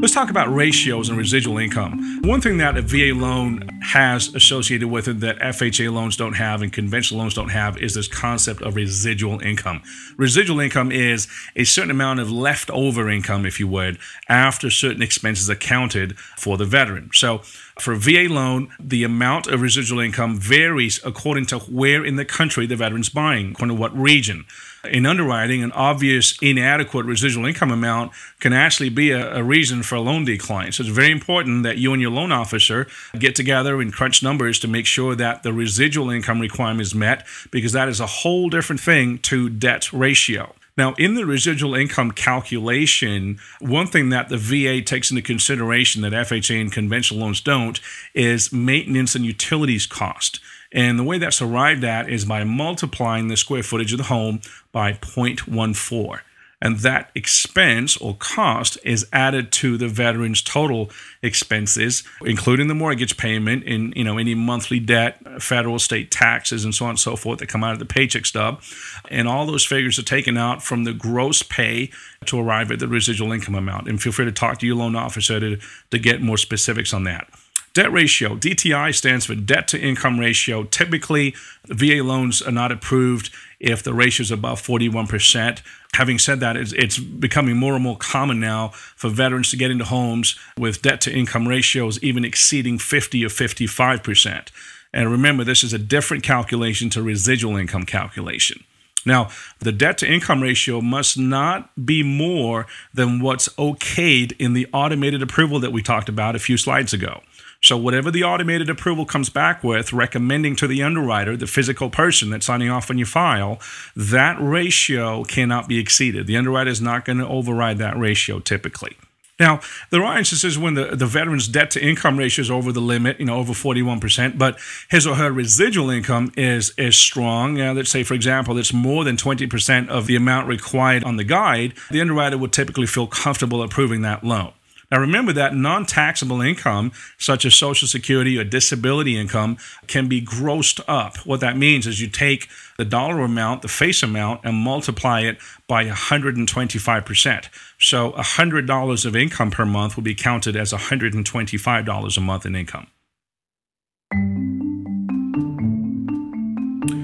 Let's talk about ratios and residual income. One thing that a VA loan has associated with it that FHA loans don't have and conventional loans don't have is this concept of residual income. Residual income is a certain amount of leftover income, if you would, after certain expenses accounted for the veteran. So for a VA loan, the amount of residual income varies according to where in the country the veteran's buying, according to what region. In underwriting, an obvious inadequate residual income amount can actually be a reason for a loan decline. So it's very important that you and your loan officer get together and crunch numbers to make sure that the residual income requirement is met, because that is a whole different thing to debt ratio. Now, in the residual income calculation, one thing that the VA takes into consideration that FHA and conventional loans don't is maintenance and utilities cost. And the way that's arrived at is by multiplying the square footage of the home by 0.14. And that expense or cost is added to the veteran's total expenses, including the mortgage payment and any monthly debt, federal, state taxes, and so on and so forth that come out of the paycheck stub. And all those figures are taken out from the gross pay to arrive at the residual income amount. And feel free to talk to your loan officer to get more specifics on that. Debt ratio, DTI, stands for debt to income ratio. Typically, VA loans are not approved if the ratio is above 41%. Having said that, it's becoming more and more common now for veterans to get into homes with debt to income ratios even exceeding 50 or 55%. And remember, this is a different calculation to residual income calculation. Now, the debt to income ratio must not be more than what's okayed in the automated approval that we talked about a few slides ago. So whatever the automated approval comes back with, recommending to the underwriter, the physical person that's signing off on your file, that ratio cannot be exceeded. The underwriter is not going to override that ratio typically. Now, there are instances when the veteran's debt to income ratio is over the limit, over 41%, but his or her residual income is strong. Let's say, for example, it's more than 20% of the amount required on the guide. The underwriter would typically feel comfortable approving that loan. Now, remember that non-taxable income, such as Social Security or disability income, can be grossed up. What that means is you take the dollar amount, the face amount, and multiply it by 125%. So $100 of income per month will be counted as $125 a month in income.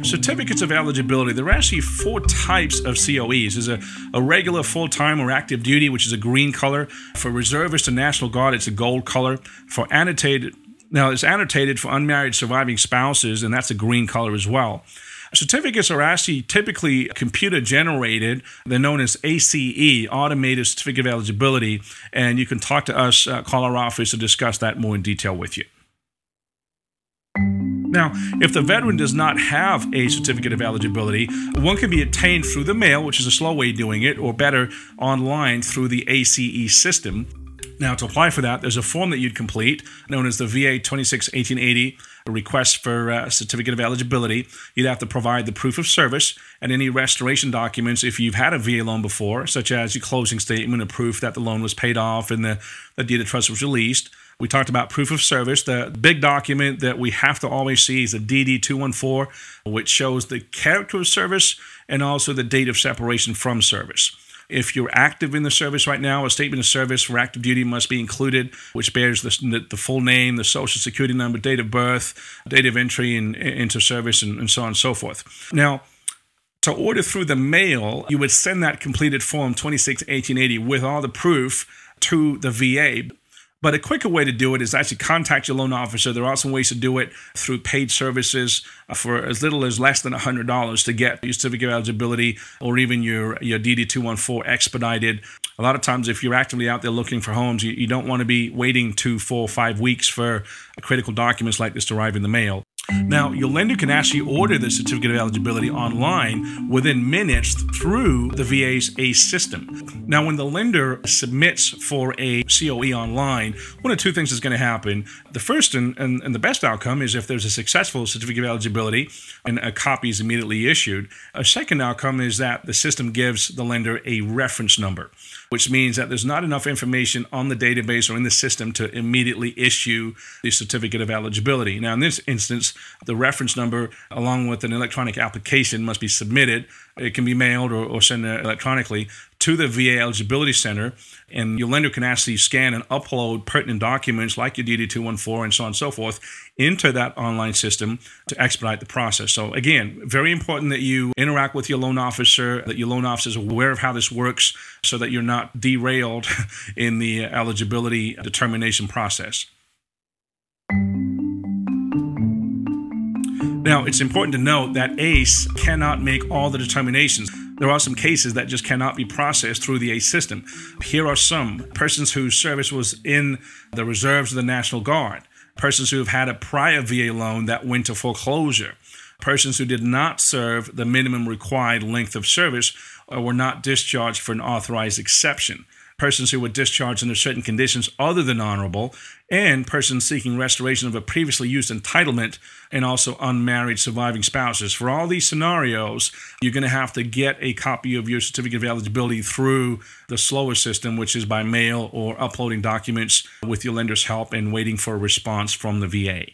Certificates of eligibility. There are actually 4 types of COEs. There's a regular full-time or active duty, which is a green color. For reservists and National Guard, it's a gold color. For annotated, now it's annotated for unmarried surviving spouses, and that's a green color as well. Certificates are actually typically computer generated. They're known as ACE, Automated Certificate of Eligibility, and you can talk to us, call our office to discuss that more in detail with you. Now, if the veteran does not have a certificate of eligibility, one can be obtained through the mail, which is a slow way of doing it, or better, online through the ACE system. Now, to apply for that, there's a form that you'd complete known as the VA 26-1880, a request for a certificate of eligibility. You'd have to provide the proof of service and any restoration documents if you've had a VA loan before, such as your closing statement, a proof that the loan was paid off and the deed of trust was released. We talked about proof of service. The big document that we have to always see is a DD-214, which shows the character of service and also the date of separation from service. If you're active in the service right now, a statement of service for active duty must be included, which bears the full name, the Social Security number, date of birth, date of entry into service, and so on and so forth. Now, to order through the mail, you would send that completed form 26-1880 with all the proof to the VA. But a quicker way to do it is actually contact your loan officer. There are some ways to do it through paid services for as little as less than $100 to get your certificate of eligibility or even your DD-214 expedited. A lot of times, if you're actively out there looking for homes, you don't want to be waiting 2, 4, 5 weeks for critical documents like this to arrive in the mail. Now, your lender can actually order the certificate of eligibility online within minutes through the VA's ACE system. Now, when the lender submits for a COE online, one of 2 things is going to happen. The first and the best outcome is if there's a successful certificate of eligibility and a copy is immediately issued. A second outcome is that the system gives the lender a reference number, which means that there's not enough information on the database or in the system to immediately issue the certificate of eligibility. Now, in this instance, the reference number, along with an electronic application, must be submitted It can be mailed or sent electronically to the VA Eligibility Center, and your lender can actually scan and upload pertinent documents like your DD-214 and so on and so forth into that online system to expedite the process. So again, very important that you interact with your loan officer, that your loan officer is aware of how this works so that you're not derailed in the eligibility determination process. Now, it's important to note that ACE cannot make all the determinations. There are some cases that just cannot be processed through the ACE system. Here are some: persons whose service was in the reserves of the National Guard, persons who have had a prior VA loan that went to foreclosure, persons who did not serve the minimum required length of service or were not discharged for an authorized exception, persons who were discharged under certain conditions other than honorable, and persons seeking restoration of a previously used entitlement, and also unmarried surviving spouses. For all these scenarios, you're going to have to get a copy of your certificate of eligibility through the slower system, which is by mail or uploading documents with your lender's help and waiting for a response from the VA.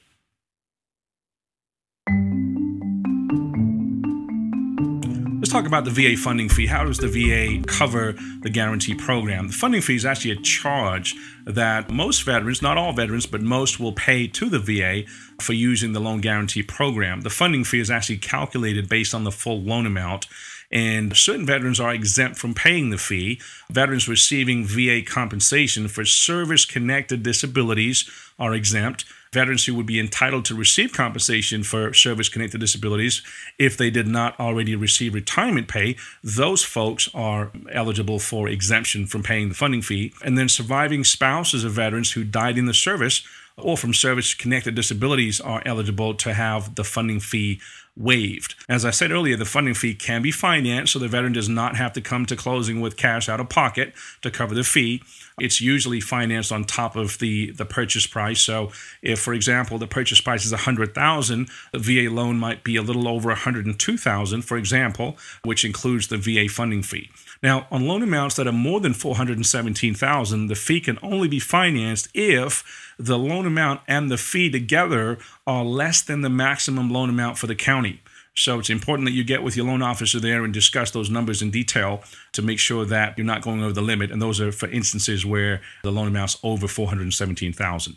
Let's talk about the VA funding fee. How does the VA cover the guarantee program? The funding fee is actually a charge that most veterans, not all veterans, but most will pay to the VA for using the loan guarantee program. The funding fee is actually calculated based on the full loan amount, and certain veterans are exempt from paying the fee. Veterans receiving VA compensation for service-connected disabilities are exempt. Veterans who would be entitled to receive compensation for service-connected disabilities if they did not already receive retirement pay, those folks are eligible for exemption from paying the funding fee. And then surviving spouses of veterans who died in the service or from service-connected disabilities are eligible to have the funding fee waived. As I said earlier, the funding fee can be financed, so the veteran does not have to come to closing with cash out of pocket to cover the fee. It's usually financed on top of the purchase price. So if, for example, the purchase price is $100,000, the VA loan might be a little over $102,000, for example, which includes the VA funding fee. Now, on loan amounts that are more than $417,000, the fee can only be financed if the loan amount and the fee together are less than the maximum loan amount for the county. So it's important that you get with your loan officer there and discuss those numbers in detail to make sure that you're not going over the limit. And those are for instances where the loan amount's over $417,000.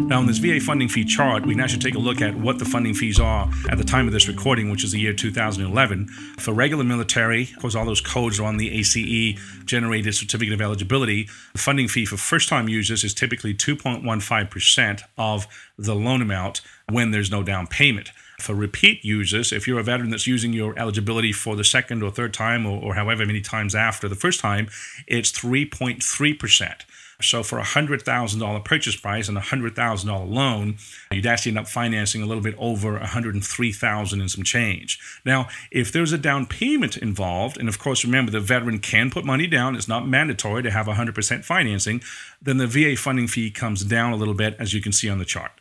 Now, in this VA funding fee chart, we can actually take a look at what the funding fees are at the time of this recording, which is the year 2011. For regular military, of course, all those codes are on the ACE-generated certificate of eligibility. The funding fee for first-time users is typically 2.15% of the loan amount when there's no down payment. For repeat users, if you're a veteran that's using your eligibility for the second or third time or however many times after the first time, it's 3.3%. So for a $100,000 purchase price and a $100,000 loan, you'd actually end up financing a little bit over $103,000 and some change. Now, if there's a down payment involved, and of course, remember, the veteran can put money down, it's not mandatory to have 100% financing, then the VA funding fee comes down a little bit, as you can see on the chart.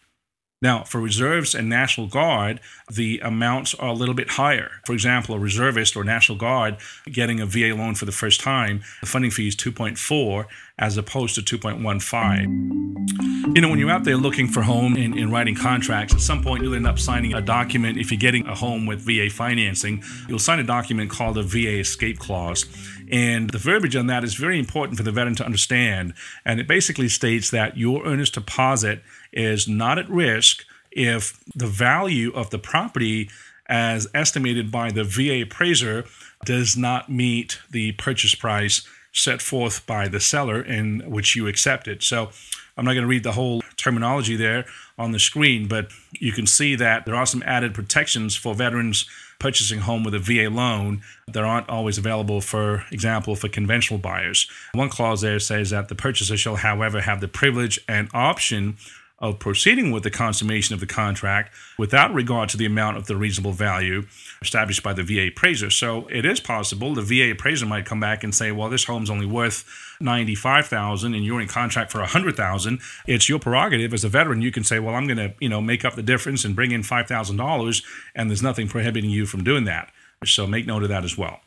Now, for reserves and National Guard, the amounts are a little bit higher. For example, a reservist or National Guard getting a VA loan for the first time, the funding fee is 2.4 as opposed to 2.15. You know, when you're out there looking for home and writing contracts, at some point you'll end up signing a document. If you're getting a home with VA financing, you'll sign a document called a VA escape clause. And the verbiage on that is very important for the veteran to understand. And it basically states that your earnest deposit is not at risk if the value of the property as estimated by the VA appraiser does not meet the purchase price set forth by the seller in which you accepted. So I'm not going to read the whole terminology there on the screen, but you can see that there are some added protections for veterans purchasing home with a VA loan that aren't always available, for example, for conventional buyers. One clause there says that the purchaser shall, however, have the privilege and option of proceeding with the consummation of the contract without regard to the amount of the reasonable value established by the VA appraiser. So it is possible the VA appraiser might come back and say, well, this home's only worth $95,000 and you're in contract for $100,000. It's your prerogative as a veteran. You can say, well, I'm going to, make up the difference and bring in $5,000, and there's nothing prohibiting you from doing that. So make note of that as well.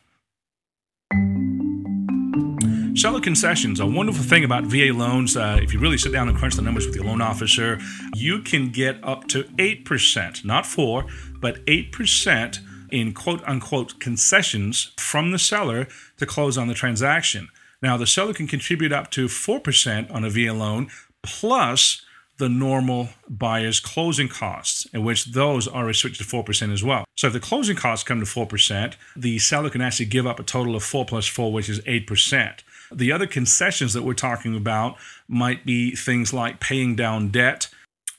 Seller concessions, a wonderful thing about VA loans. If you really sit down and crunch the numbers with your loan officer, you can get up to 8%, not 4%, but 8% in quote-unquote concessions from the seller to close on the transaction. Now, the seller can contribute up to 4% on a VA loan, plus the normal buyer's closing costs, in which those are restricted to 4% as well. So if the closing costs come to 4%, the seller can actually give up a total of 4 plus 4, which is 8%. The other concessions that we're talking about might be things like paying down debt.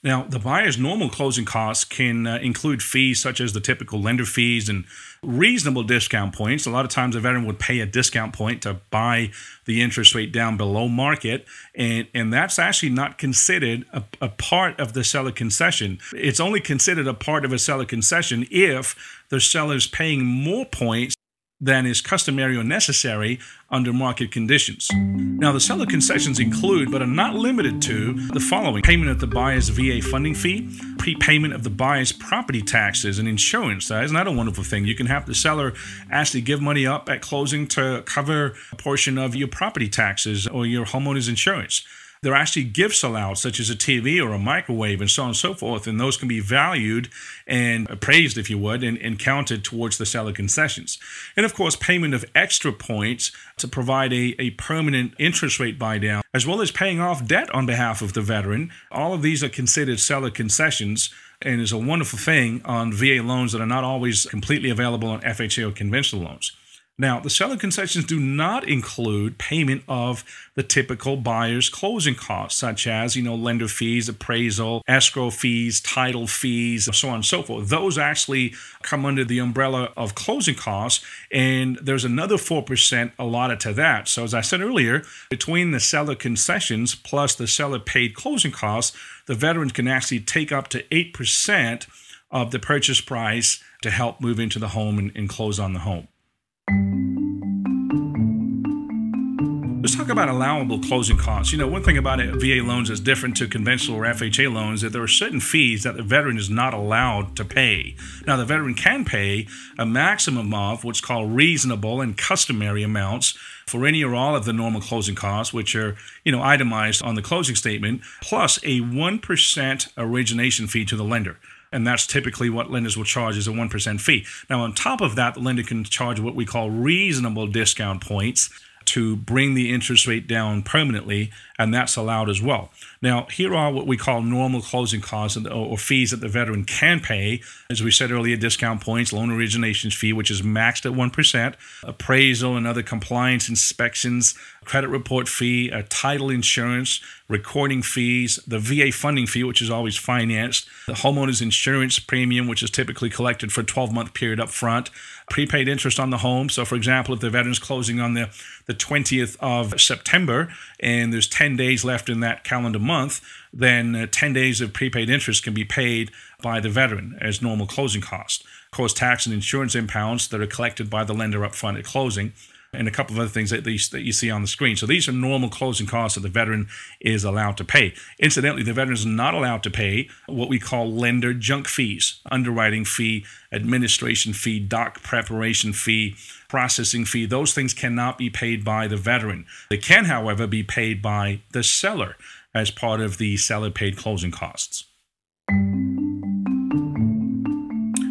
Now, the buyer's normal closing costs can include fees such as the typical lender fees and reasonable discount points. A lot of times a veteran would pay a discount point to buy the interest rate down below market, and that's actually not considered a part of the seller concession. It's only considered a part of a seller concession if the seller is paying more points than is customary or necessary under market conditions. Now, the seller concessions include, but are not limited to, the following: payment of the buyer's VA funding fee, prepayment of the buyer's property taxes and insurance. Isn't that a wonderful thing? You can have the seller actually give money up at closing to cover a portion of your property taxes or your homeowner's insurance. There are actually gifts allowed, such as a TV or a microwave and so on and so forth, and those can be valued and appraised, if you would, and counted towards the seller concessions. And of course, payment of extra points to provide a permanent interest rate buy down, as well as paying off debt on behalf of the veteran. All of these are considered seller concessions, and is a wonderful thing on VA loans that are not always completely available on FHA or conventional loans. Now, the seller concessions do not include payment of the typical buyer's closing costs, such as, lender fees, appraisal, escrow fees, title fees, so on and so forth. Those actually come under the umbrella of closing costs, and there's another 4% allotted to that. So as I said earlier, between the seller concessions plus the seller paid closing costs, the veterans can actually take up to 8% of the purchase price to help move into the home and close on the home. Let's talk about allowable closing costs. One thing about VA loans is different to conventional or FHA loans, that there are certain fees that the veteran is not allowed to pay. Now, the veteran can pay a maximum of what's called reasonable and customary amounts for any or all of the normal closing costs, which are, itemized on the closing statement, plus a 1% origination fee to the lender. And that's typically what lenders will charge, is a 1% fee. Now, on top of that, the lender can charge what we call reasonable discount points to bring the interest rate down permanently, and that's allowed as well. Now, here are what we call normal closing costs or fees that the veteran can pay. As we said earlier, discount points, loan origination fee, which is maxed at 1%, appraisal and other compliance inspections, credit report fee, title insurance, recording fees, the VA funding fee, which is always financed, the homeowner's insurance premium, which is typically collected for a 12-month period up front, prepaid interest on the home. So, for example, if the veteran's closing on the 20th of September and there's 10 days left in that calendar month, then 10 days of prepaid interest can be paid by the veteran as normal closing costs. Of course, tax and insurance impounds that are collected by the lender up front at closing, and a couple of other things that you see on the screen. So these are normal closing costs that the veteran is allowed to pay. Incidentally, the veteran is not allowed to pay what we call lender junk fees: underwriting fee, administration fee, doc preparation fee, processing fee. Those things cannot be paid by the veteran. They can, however, be paid by the seller as part of the seller paid closing costs.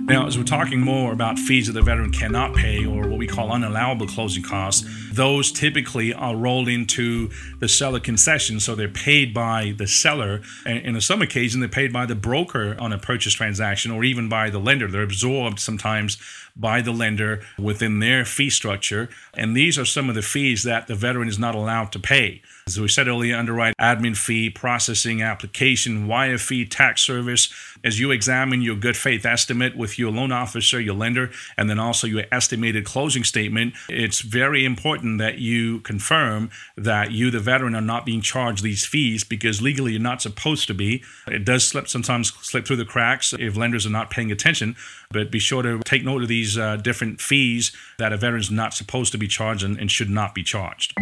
Now, as we're talking more about fees that the veteran cannot pay, or what we call unallowable closing costs, those typically are rolled into the seller concession, so they're paid by the seller, and on some occasions they're paid by the broker on a purchase transaction, or even by the lender. They're absorbed sometimes by the lender within their fee structure, and these are some of the fees that the veteran is not allowed to pay. As we said earlier, underwrite admin fee, processing application, wire fee, tax service. As you examine your good faith estimate with your loan officer, your lender, and then also your estimated closing statement, it's very important that you confirm that you, the veteran, are not being charged these fees, because legally you're not supposed to be. It does sometimes slip through the cracks if lenders are not paying attention, but be sure to take note of these different fees that a veteran is not supposed to be charged and should not be charged.